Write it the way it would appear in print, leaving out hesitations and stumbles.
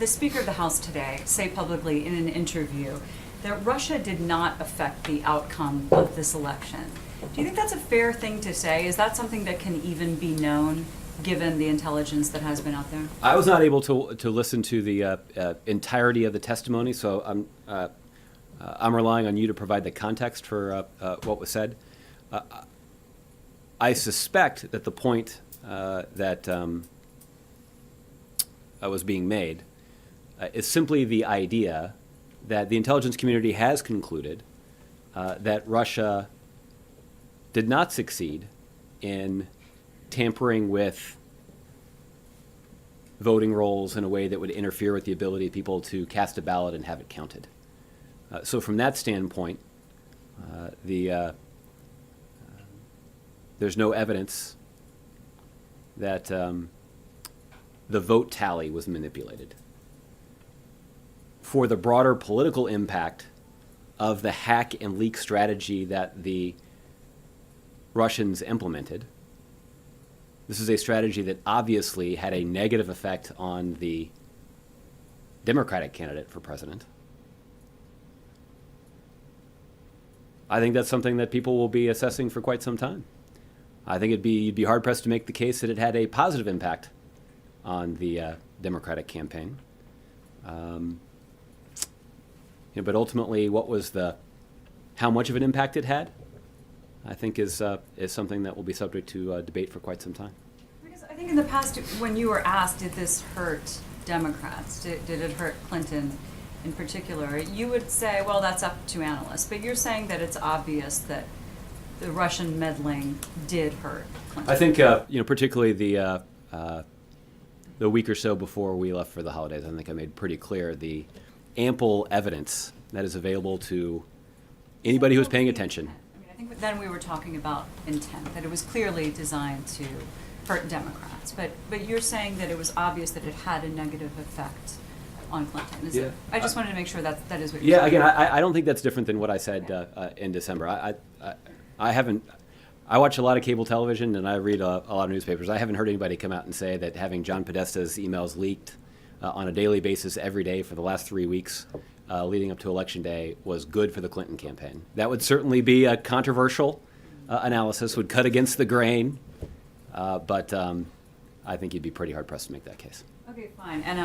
the Speaker of the House today say publicly in an interview that Russia did not affect the outcome of this election. Do you think that's a fair thing to say? Is that something that can even be known given the intelligence that has been out there? I was not able to listen to the entirety of the testimony, so I'm relying on you to provide the context for what was said. I suspect that the point that was being made is simply the idea that the intelligence community has concluded that Russia did not succeed in tampering with voting rolls in a way that would interfere with the ability of people to cast a ballot and have it counted. So from that standpoint, there's no evidence that the vote tally was manipulated. For the broader political impact of the hack and leak strategy that the Russians implemented, this is a strategy that obviously had a negative effect on the Democratic candidate for president. I think that's something that people will be assessing for quite some time. I think you'd be hard-pressed to make the case that it had a positive impact on the Democratic campaign. But ultimately, how much of an impact it had, I think is something that will be subject to debate for quite some time. Because I think in the past, when you were asked, did this hurt Democrats? Did it hurt Clinton in particular? You would say, well, that's up to analysts. But you're saying that it's obvious that the Russian meddling did hurt Clinton. I think, particularly the week or so before we left for the holidays, I think I made pretty clear the ample evidence that is available to anybody who's paying attention. I think then we were talking about intent, that it was clearly designed to hurt Democrats. But you're saying that it was obvious that it had a negative effect on Clinton. I just wanted to make sure that is what you're saying. Yeah, again, I don't think that's different than what I said in December. I watch a lot of cable television and I read a lot of newspapers. I haven't heard anybody come out and say that having John Podesta's emails leaked on a daily basis every day for the last 3 weeks leading up to Election Day was good for the Clinton campaign. That would certainly be a controversial analysis, would cut against the grain, but I think you'd be pretty hard-pressed to make that case. Okay, fine. And